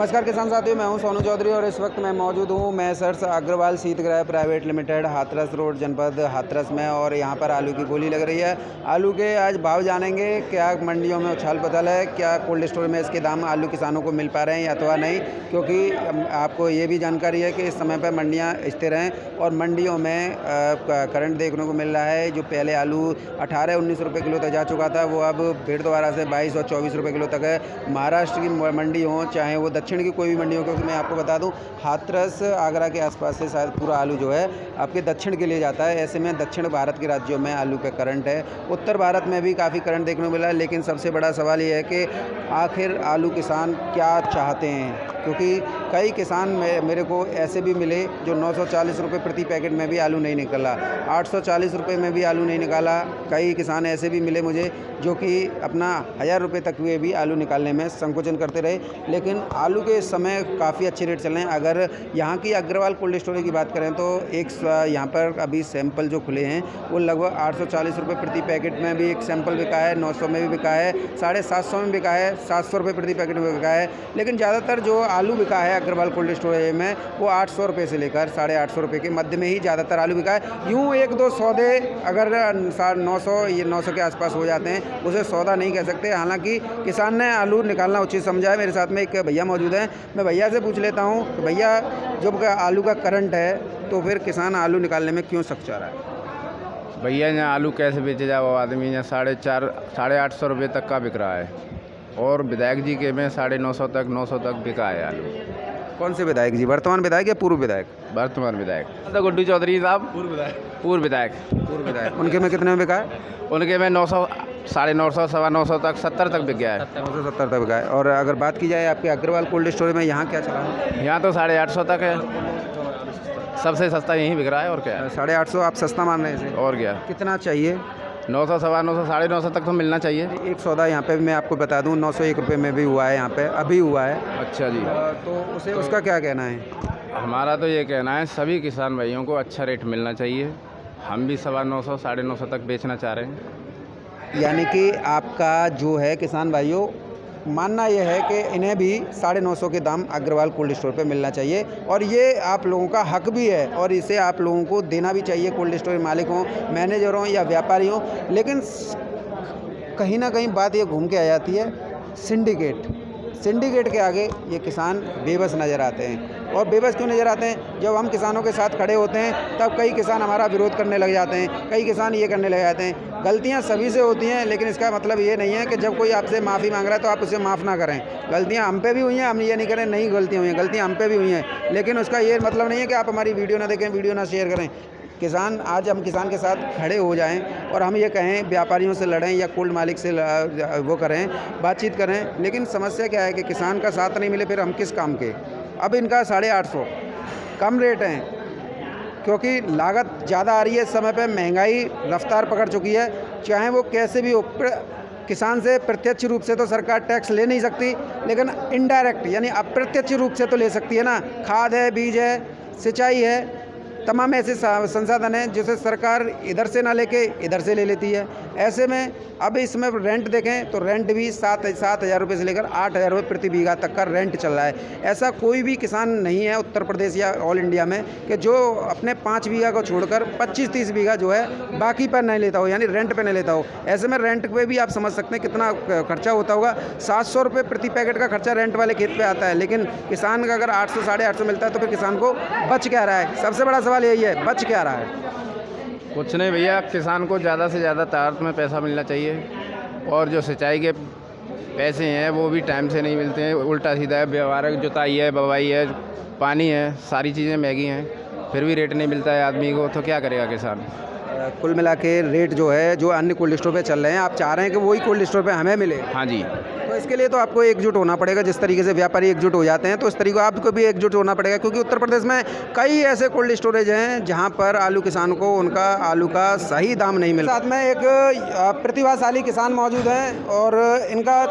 नमस्कार किसान साथियों, मैं हूं सोनू चौधरी और इस वक्त मैं मौजूद हूं मैसर्स अग्रवाल शीतगृह प्राइवेट लिमिटेड हाथरस रोड जनपद हाथरस में। और यहां पर आलू की बोली लग रही है। आलू के आज भाव जानेंगे, क्या मंडियों में उछाल पछाल है, क्या कोल्ड स्टोर में इसके दाम आलू किसानों को मिल पा रहे हैं या अथवा नहीं, क्योंकि आपको ये भी जानकारी है कि इस समय पर मंडियाँ स्थिर हैं और मंडियों में करंट देखने को मिल रहा है। जो पहले आलू 18-19 रुपये किलो तक जा चुका था, वो अब फिर दोबारा से 22 और 24 रुपये किलो तक है। महाराष्ट्र की मंडी हो चाहे वो दक्षिण की कोई भी मंडी हो, क्योंकि मैं आपको बता दूं हाथरस आगरा के आसपास से शायद पूरा आलू जो है आपके दक्षिण के लिए जाता है। ऐसे में दक्षिण भारत के राज्यों में आलू पे करंट है, उत्तर भारत में भी काफ़ी करंट देखने को मिला है। लेकिन सबसे बड़ा सवाल ये है कि आखिर आलू किसान क्या चाहते हैं, क्योंकि कई किसान मेरे को ऐसे भी मिले जो 940 रुपये प्रति पैकेट में भी आलू नहीं निकला, 840 रुपये में भी आलू नहीं निकाला। कई किसान ऐसे भी मिले मुझे जो कि अपना 1000 रुपये तक हुए भी आलू निकालने में संकोचन करते रहे। लेकिन आलू के इस समय काफ़ी अच्छे रेट चल रहे हैं। अगर यहाँ की अग्रवाल कोल्ड स्टोरेज की बात करें तो यहाँ पर अभी सैंपल जो खुले हैं वो लगभग 840 रुपये प्रति पैकेट में भी एक सैंपल बिका है, 900 में भी बिका है, 750 में बिका है, 700 रुपये प्रति पैकेट में बिका है। लेकिन ज़्यादातर जो आलू बिका है अग्रवाल कोल्ड स्टोरेज में वो 800 रुपये से लेकर 850 रुपये के मध्य में ही ज़्यादातर आलू बिका है। यूँ एक दो सौदे अगर 900 के आसपास हो जाते हैं उसे सौदा नहीं कह सकते। हालांकि किसान ने आलू निकालना उचित समझा है। मेरे साथ में एक भैया मौजूद हैं, मैं भैया से पूछ लेता हूँ कि भैया जब आलू का करंट है तो फिर किसान आलू निकालने में क्यों सक चाह रहा है? भैया यहाँ आलू कैसे बेचे जाए, वो आदमी यहाँ 850 रुपये तक का बिक रहा है और विधायक जी के में 950 तक 900 तक बिका है आलू। कौन से विधायक जी, वर्तमान विधायक या पूर्व विधायक? वर्तमान विधायक तो गुड्डू चौधरी साहब, पूर्व विधायक। उनके में कितने में बिका है? उनके में 900, 950, 950 तक 70 तक बिक गया है। 970 तक बिका है। और अगर बात की जाए आपके अग्रवाल कोल्ड स्टोरेज में, यहाँ क्या चला है? यहाँ तो 850 तक है, सबसे सस्ता यहीं बिक रहा है। और क्या है, 850 आप सस्ता मान रहे हैं इसे? और क्या, कितना चाहिए? 900, 950, 950 तक तो मिलना चाहिए। एक सौदा यहाँ पे भी मैं आपको बता दूँ 901 रुपये में भी हुआ है, यहाँ पे अभी हुआ है। अच्छा जी, तो उसका क्या कहना है? हमारा तो ये कहना है सभी किसान भाइयों को अच्छा रेट मिलना चाहिए। हम भी 950, 950 तक बेचना चाह रहे हैं। यानी कि आपका जो है किसान भाइयों मानना यह है कि इन्हें भी 950 के दाम अग्रवाल कोल्ड स्टोर पे मिलना चाहिए और ये आप लोगों का हक भी है और इसे आप लोगों को देना भी चाहिए, कोल्ड स्टोर मालिक हों, मैनेजर हों या व्यापारी हों। लेकिन कहीं ना कहीं बात ये घूम के आ जाती है सिंडिकेट के आगे ये किसान बेबस नज़र आते हैं। और बेबस क्यों नज़र आते हैं? जब हम किसानों के साथ खड़े होते हैं तब कई किसान हमारा विरोध करने लग जाते हैं, कई किसान ये करने लग जाते हैं। गलतियां सभी से होती हैं, लेकिन इसका मतलब ये नहीं है कि जब कोई आपसे माफ़ी मांग रहा है तो आप उसे माफ़ ना करें। गलतियां हम पे भी हुई हैं, हम ये नहीं करें नहीं गलतियां हुई हैं, गलतियां हम पे भी हुई हैं, लेकिन उसका ये मतलब नहीं है कि आप हमारी वीडियो ना देखें, वीडियो ना शेयर करें। किसान आज हम किसान के साथ खड़े हो जाएं और हम ये कहें व्यापारियों से लड़ें या कोल्ड मालिक से वो करें, बातचीत करें, लेकिन समस्या क्या है कि किसान का साथ नहीं मिले फिर हम किस काम के। अब इनका 850 कम रेट हैं क्योंकि लागत ज़्यादा आ रही है। इस समय पे महंगाई रफ्तार पकड़ चुकी है, चाहे वो कैसे भी हो। किसान से प्रत्यक्ष रूप से तो सरकार टैक्स ले नहीं सकती, लेकिन इनडायरेक्ट यानी अप्रत्यक्ष रूप से तो ले सकती है ना। खाद है, बीज है, सिंचाई है, तमाम ऐसे संसाधन हैं जिसे सरकार इधर से ना लेके इधर से ले लेती है। ऐसे में अब इसमें रेंट देखें तो रेंट भी 7,000 रुपये से लेकर 8,000 रुपये प्रति बीघा तक का रेंट चल रहा है। ऐसा कोई भी किसान नहीं है उत्तर प्रदेश या ऑल इंडिया में कि जो अपने 5 बीघा को छोड़कर 25-30 बीघा जो है बाकी पर नहीं लेता हो, यानी रेंट पर नहीं लेता हो। ऐसे में रेंट पे भी आप समझ सकते हैं कितना खर्चा होता होगा। 700 रुपये प्रति पैकेट का खर्चा रेंट वाले खेत पर आता है, लेकिन किसान का अगर 800, 850 मिलता है तो फिर किसान को बच क्या रहा है? सबसे बड़ा सवाल यही है, बच क्या रहा है? कुछ नहीं भैया, किसान को ज़्यादा से ज़्यादा तादाद में पैसा मिलना चाहिए और जो सिंचाई के पैसे हैं वो भी टाइम से नहीं मिलते हैं। उल्टा सीधा है, व्यवहारिक जुताई है, बवाई है, पानी है, सारी चीज़ें महंगी हैं, फिर भी रेट नहीं मिलता है आदमी को, तो क्या करेगा किसान? कुल मिला के रेट जो है जो अन्य कोल्ड स्टोर पे चल रहे हैं, आप चाह रहे हैं कि वही कोल्ड स्टोर पे हमें मिले? हाँ जी। तो इसके लिए तो आपको एकजुट होना पड़ेगा। जिस तरीके से व्यापारी एकजुट हो जाते हैं तो इस तरीके आपको भी एकजुट होना पड़ेगा, क्योंकि उत्तर प्रदेश में कई ऐसे कोल्ड स्टोरेज हैं जहां पर आलू किसान को उनका आलू का सही दाम नहीं मिलता। साथ में एक प्रतिभाशाली किसान मौजूद हैं और इनका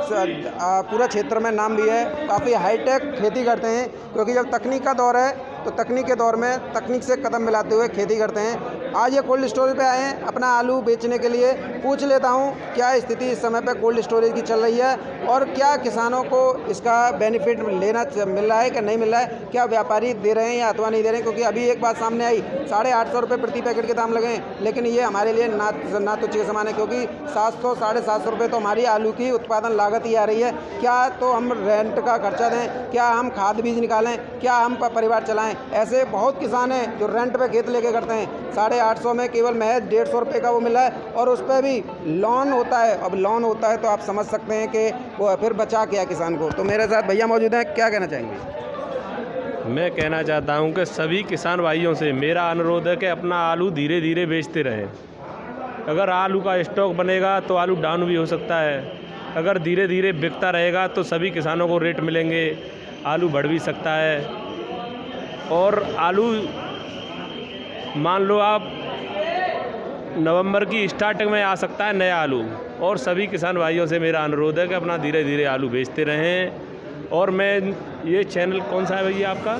पूरा क्षेत्र में नाम भी है, काफ़ी हाईटेक खेती करते हैं, क्योंकि जब तकनीक का दौर है तो तकनीक के दौर में तकनीक से कदम मिलाते हुए खेती करते हैं। आज ये कोल्ड स्टोरेज पे आए हैं अपना आलू बेचने के लिए। पूछ लेता हूँ क्या स्थिति इस समय पे कोल्ड स्टोरेज की चल रही है और क्या किसानों को इसका बेनिफिट मिल रहा है कि नहीं मिल रहा है, क्या व्यापारी दे रहे हैं या अथवा नहीं दे रहे हैं। क्योंकि अभी एक बात सामने आई, 850 रुपये प्रति पैकेट के दाम लगे हैं, लेकिन ये हमारे लिए ना तो चीज़ समान है, क्योंकि 700 750 रुपये तो हमारी आलू की उत्पादन लागत ही आ रही है। क्या तो हम रेंट का खर्चा दें, क्या हम खाद बीज निकालें, क्या हम परिवार चलाएं। ऐसे बहुत किसान हैं जो रेंट पे खेत लेके करते हैं। 850 में केवल महज 150 रुपये का वो मिला है और उस पर भी लोन होता है। अब लोन होता है तो आप समझ सकते हैं कि वो फिर बचा क्या किसान को। तो मेरे साथ भैया मौजूद हैं, क्या कहना चाहेंगे? मैं कहना चाहता हूं कि सभी किसान भाइयों से मेरा अनुरोध है कि अपना आलू धीरे धीरे बेचते रहें। अगर आलू का स्टॉक बनेगा तो आलू डाउन भी हो सकता है। अगर धीरे धीरे बिकता रहेगा तो सभी किसानों को रेट मिलेंगे, आलू बढ़ भी सकता है। और आलू मान लो आप नवंबर की स्टार्टिंग में आ सकता है नया आलू। और सभी किसान भाइयों से मेरा अनुरोध है कि अपना धीरे धीरे आलू बेचते रहें। और मैं ये चैनल कौन सा है भैया आपका?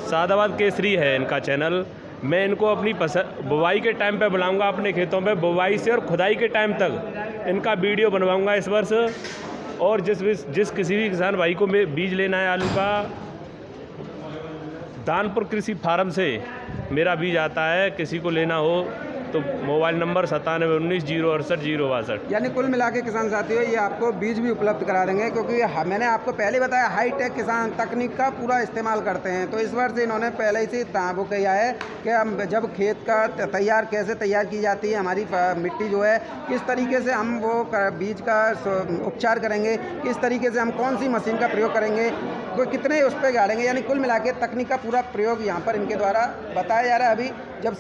सादाबाद केसरी है इनका चैनल। मैं इनको अपनी बुवाई के टाइम पे बुलाऊंगा अपने खेतों पे, बुवाई से और खुदाई के टाइम तक इनका वीडियो बनवाऊंगा इस वर्ष। और जिस किसी भी किसान भाई को बीज लेना है आलू का, दानपुर कृषि फार्म से मेरा बीज आता है। किसी को लेना हो तो मोबाइल नंबर 9719 068 062। यानी कुल मिला के किसान साथियों ये आपको बीज भी उपलब्ध करा देंगे, क्योंकि मैंने आपको पहले बताया हाईटेक किसान तकनीक का पूरा इस्तेमाल करते हैं। तो इस वर्ष इन्होंने पहले ही से वो किया है कि हम जब खेत का कैसे तैयार की जाती है हमारी मिट्टी जो है, किस तरीके से हम वो बीज का उपचार करेंगे, किस तरीके से हम कौन सी मशीन का प्रयोग करेंगे, तो कितने उस पर गाड़ेंगे। यानी कुल मिला के तकनीक का पूरा प्रयोग यहाँ पर इनके द्वारा बताया जा रहा है। अभी जब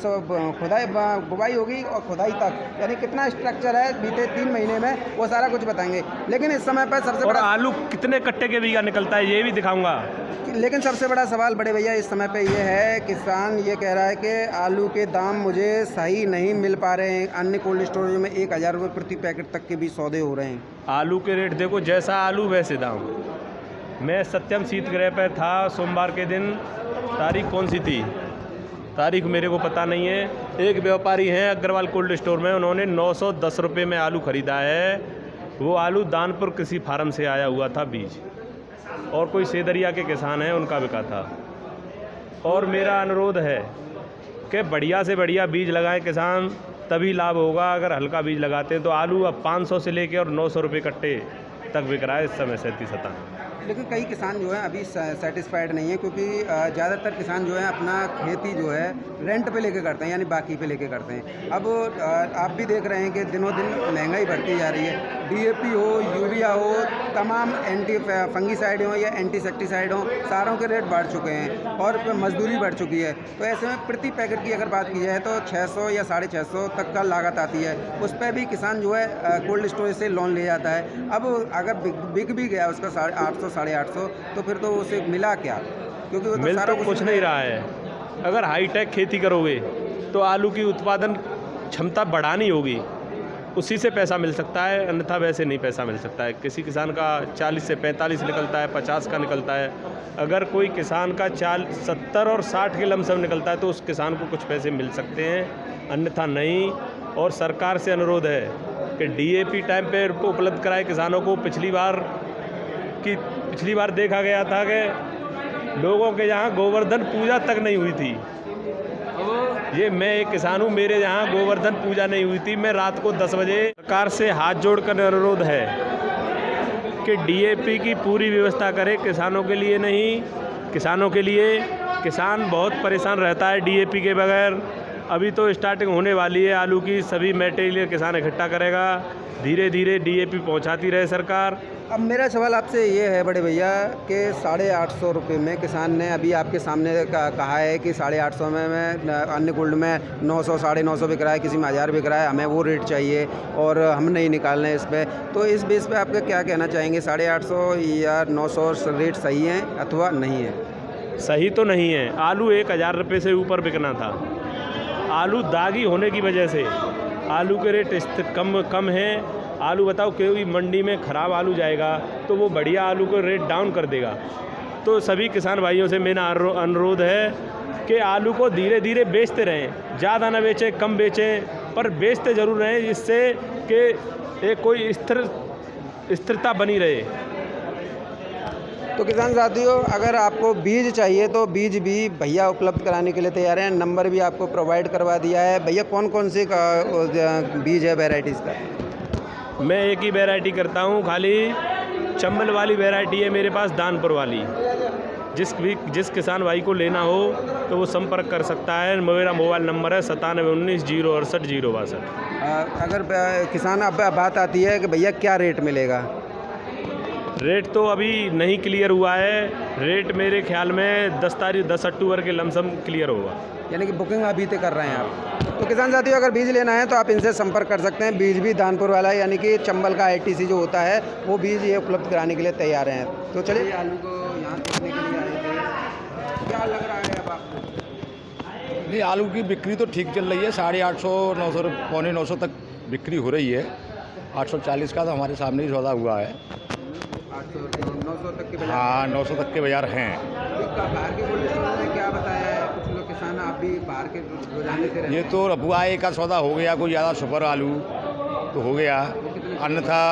खुदाई बुवाई होगी और खुदाई तक यानी कितना स्ट्रक्चर है बीते 3 महीने में, वो सारा कुछ बताएंगे। लेकिन इस समय पर सबसे बड़ा आलू कितने कट्टे के बीघा निकलता है ये भी दिखाऊंगा। लेकिन सबसे बड़ा सवाल बड़े भैया इस समय पे ये है, किसान ये कह रहा है कि आलू के दाम मुझे सही नहीं मिल पा रहे हैं। अन्य कोल्ड स्टोरेज में 1000 रुपये प्रति पैकेट तक के भी सौदे हो रहे हैं। आलू के रेट देखो, जैसा आलू वैसे दाम। मैं सत्यम शीतगृह पर था सोमवार के दिन, तारीख कौन सी थी, तारीख मेरे को पता नहीं है। एक व्यापारी हैं अग्रवाल कोल्ड स्टोर में, उन्होंने 910 रुपये में आलू ख़रीदा है। वो आलू दानपुर कृषि फार्म से आया हुआ था बीज, और कोई सेदरिया के किसान हैं उनका बिका था। और मेरा अनुरोध है कि बढ़िया से बढ़िया बीज लगाएं किसान, तभी लाभ होगा। अगर हल्का बीज लगाते हैं तो आलू अब 500 से लेकर और 900 रुपये कट्टे तक बिक रहा है इस समय 37-37। लेकिन कई किसान जो है अभी सेटिस्फाइड नहीं है, क्योंकि ज़्यादातर किसान जो है अपना खेती जो है रेंट पे लेके करते हैं, यानी बाकी पे लेके करते हैं। अब आप भी देख रहे हैं कि दिनों दिन महंगाई बढ़ती जा रही है। DAP हो, यूरिया हो, तमाम एंटी फंगीसाइड हो या एंटीसेक्टिसाइड हो, सारों के रेट बढ़ चुके हैं और मजदूरी बढ़ चुकी है। तो ऐसे में प्रति पैकेट की अगर बात की जाए तो 600 या 650 तक का लागत आती है। उस पर भी किसान जो है कोल्ड स्टोरेज से लोन ले जाता है। अब अगर बिक भी गया उसका 850 850, तो फिर तो उसे मिला क्या? क्योंकि वो मिल तो कुछ नहीं रहा है। अगर हाईटेक खेती करोगे तो आलू की उत्पादन क्षमता बढ़ानी होगी, उसी से पैसा मिल सकता है, अन्यथा वैसे नहीं पैसा मिल सकता है। किसी किसान का 40 से 45 निकलता है, 50 का निकलता है। अगर कोई किसान का 70 और 60 के लमसम निकलता है तो उस किसान को कुछ पैसे मिल सकते हैं, अन्यथा नहीं। और सरकार से अनुरोध है कि DAP टाइम पे उपलब्ध कराए किसानों को। पिछली बार देखा गया था कि लोगों के यहाँ गोवर्धन पूजा तक नहीं हुई थी। ये मैं एक किसान हूँ, मेरे यहाँ गोवर्धन पूजा नहीं हुई थी। मैं रात को 10 बजे सरकार से हाथ जोड़कर अनुरोध है कि DAP की पूरी व्यवस्था करे, किसानों के लिए नहीं, किसानों के लिए। किसान बहुत परेशान रहता है DAP के बगैर। अभी तो स्टार्टिंग होने वाली है आलू की, सभी मटेरियल किसान इकट्ठा करेगा, धीरे धीरे DAP पहुँचाती रहे सरकार। अब मेरा सवाल आपसे ये है बड़े भैया कि 850 रुपये में किसान ने अभी आपके सामने कहा है कि 850 में अन्य गोल्ड में 900 950 बिक रहा है, किसी में 1000 बिक रहा है, हमें वो रेट चाहिए और हम नहीं निकालना है इस पर। तो इस बेस पे आपका क्या कहना चाहेंगे, 850 या 900 रेट सही है अथवा नहीं है? सही तो नहीं है। आलू 1000 रुपये से ऊपर बिकना था। आलू दागी होने की वजह से आलू के रेट कम है। आलू बताओ कोई मंडी में ख़राब आलू जाएगा तो वो बढ़िया आलू को रेट डाउन कर देगा। तो सभी किसान भाइयों से मेरा अनुरोध है कि आलू को धीरे धीरे बेचते रहें, ज़्यादा ना बेचें, कम बेचें, पर बेचते ज़रूर रहें, जिससे कि एक कोई स्थिरता बनी रहे। तो किसान साथियों, अगर आपको बीज चाहिए तो बीज भी भैया उपलब्ध कराने के लिए तैयार हैं। नंबर भी आपको प्रोवाइड करवा दिया है। भैया कौन कौन से बीज है वैरायटीज़ का? मैं एक ही वैरायटी करता हूँ, खाली चंबल वाली वैरायटी है मेरे पास, दानपुर वाली। जिस किसान भाई को लेना हो तो वो संपर्क कर सकता है। मेरा मोबाइल नंबर है 9719 068 062। अगर किसान अब बात आती है कि भैया क्या रेट मिलेगा? रेट तो अभी नहीं क्लियर हुआ है। रेट मेरे ख्याल में 10 अक्टूबर के लमसम क्लियर होगा। यानी कि बुकिंग अभी तक कर रहे हैं आप। तो किसान साथियों, अगर बीज लेना है तो आप इनसे संपर्क कर सकते हैं। बीज भी दानपुर वाला है, यानी कि चंबल का ITC जो होता है वो बीज ये उपलब्ध कराने के लिए तैयार हैं। तो चलिए, आलू को यहाँ देखने के लिए आए थे, क्या लग रहा है अब आपको? नहीं, आलू की बिक्री तो ठीक चल रही है। 850, 900, पौने 900 तक बिक्री हो रही है। 840 का तो हमारे सामने ही सौदा हुआ है। 800 900 तक के बाजार? हाँ, 900 तक के बाजार हैं। बाहर के कोल्ड स्टोर में क्या बताया है? कुछ लोग किसान आप भी बाहर के रोजाने से रहते ये तो रफुआई का सौदा हो गया, कोई ज़्यादा सुपर आलू तो हो गया, अन्यथा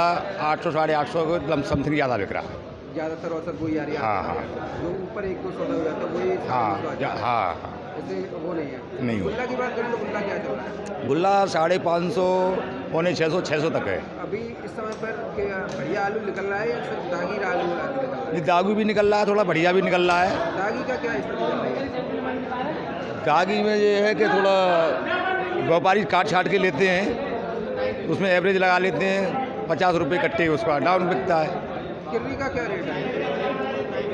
800 850 को समथिंग ज़्यादा बिक रहा है। ज़्यादातर औसत वही आ रही है। हाँ हाँ, जो ऊपर 1-2 सौदा हो जाता है वही। हाँ हाँ, ऐसे वो नहीं है। नहीं। गुल्ला की बात करें तो गुल्ला क्या चल रहा है? गुल्ला 550, पौने 600 तक है। अभी इस समय पर बढ़िया आलू निकल रहा है या सिर्फ दागी आलू निकल रहा है? ये दागी भी निकल रहा है, थोड़ा बढ़िया भी निकल रहा है। दागी का क्या स्थिति चल रही है? दागी में ये है कि थोड़ा व्यापारी काट छाट के लेते हैं, उसमें एवरेज लगा लेते हैं, 50 रुपये कट्टे उसका डाउन बिकता है। किर्री का क्या रेट है?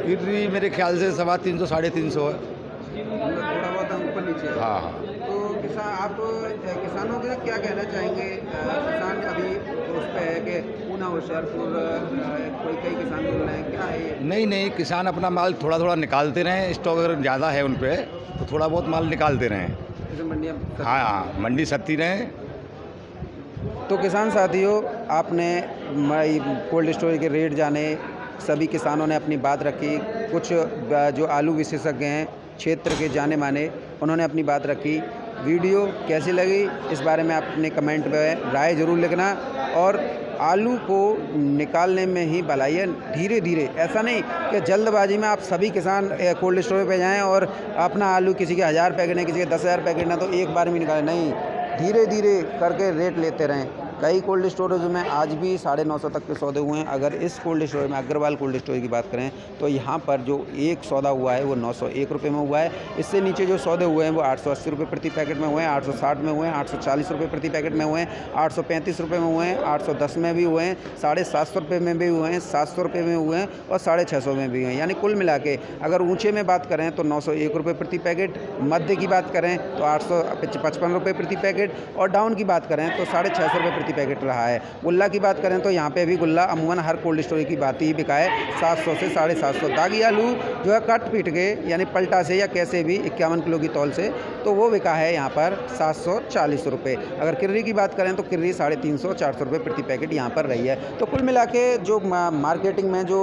किर्री मेरे ख्याल से 350 350 है। थोड़ा बहुत ऊपर नीचे है। हाँ। तो आप किसानों के क्या कहना चाहेंगे? किसान अभी उस पर है कि पूना होशियारपुर कई किसान बोल रहे हैं, क्या है ये? नहीं, किसान अपना माल थोड़ा थोड़ा निकालते रहें। स्टॉक अगर ज़्यादा है उन पे तो थोड़ा बहुत माल निकालते रहें। जैसे मंडियाँ? हाँ, मंडी सस्ती रहें। तो किसान साथियों, आपने कोल्ड स्टोरेज के रेट जाने, सभी किसानों ने अपनी बात रखी। कुछ जो आलू विशेषज्ञ हैं क्षेत्र के जाने माने, उन्होंने अपनी बात रखी। वीडियो कैसी लगी इस बारे में आप अपने कमेंट में राय ज़रूर लिखना। और आलू को निकालने में ही भलाई है, धीरे धीरे। ऐसा नहीं कि जल्दबाजी में आप सभी किसान कोल्ड स्टोरेज पे जाएं और अपना आलू किसी के 1000 पैकेट है, किसी के 10,000 पैकेट ना, तो एक बार में निकालें। नहीं, धीरे धीरे करके रेट लेते रहें। कई कोल्ड स्टोरेज में आज भी 950 तक के सौदे हुए हैं। अगर इस कोल्ड स्टोरेज में, अग्रवाल कोल्ड स्टोरेज की बात करें, तो यहाँ पर जो एक सौदा हुआ है वो 901 रुपये में हुआ है। इससे नीचे जो सौदे हुए हैं वो 880 रुपये प्रति पैकेट में हुए हैं, 860 में हुए हैं, 840 रुपये प्रति पैकेट में हुए हैं, 835 रुपये में हुए हैं, 810 में भी हुए हैं, 750 रुपये में भी हुए हैं, 700 रुपये में हुए हैं और 650 में भी हुए हैं। यानी कुल मिला के अगर ऊँचे में बात करें तो 901 रुपये प्रति पैकेट, मध्य की बात करें तो 855 रुपये प्रति पैकेट और डाउन की बात करें तो 650 रुपये प्रति पैकेट रहा है। गुल्ला की बात करें तो यहाँ पे भी गुल्ला अमूमन हर कोल्ड स्टोरेज की बात ही बिका है 700 से 750। दागी आलू जो है कट पीट के, यानी पलटा से या कैसे भी 51 किलो की तौल से, तो वो बिका है यहाँ पर 740 रुपये। अगर किर्री की बात करें तो किर्री 350 400 रुपये प्रति पैकेट यहाँ पर रही है। तो कुल मिला के जो मार्केटिंग में जो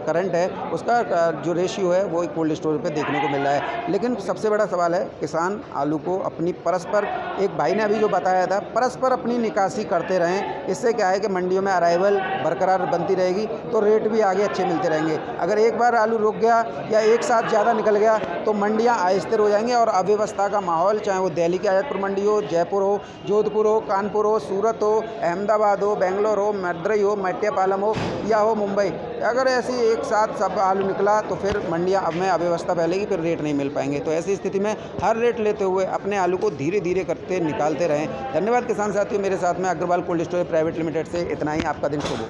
करंट है उसका जो रेशियो है वो कोल्ड स्टोरेज पर देखने को मिल रहा है। लेकिन सबसे बड़ा सवाल है, किसान आलू को अपनी परस्पर, एक भाई ने अभी जो बताया था, परस्पर अपनी निकासी करते रहें। इससे क्या है कि मंडियों में अराइवल बरकरार बनती रहेगी तो रेट भी आगे अच्छे मिलते रहेंगे। अगर एक बार आलू रुक गया या एक साथ ज़्यादा निकल गया तो मंडियां अस्थिर हो जाएंगी और अव्यवस्था का माहौल, चाहे वो दिल्ली की आज़ादपुर मंडी हो, जयपुर हो, जोधपुर हो, कानपुर हो, सूरत हो, अहमदाबाद हो, बेंगलोर हो, मदुरई हो, मेट्टियापालम हो या हो मुंबई, अगर ऐसी एक साथ सब आलू निकला तो फिर मंडियाँ में अव्यवस्था फैलेगी, फिर रेट नहीं मिल पाएंगे। तो ऐसी स्थिति में हर रेट लेते हुए अपने आलू को धीरे धीरे करते निकालते रहें। धन्यवाद किसान साथियों, मेरे साथ में Agrawal cold storage private limited से इतना ही। आपका दिन शुभ हो।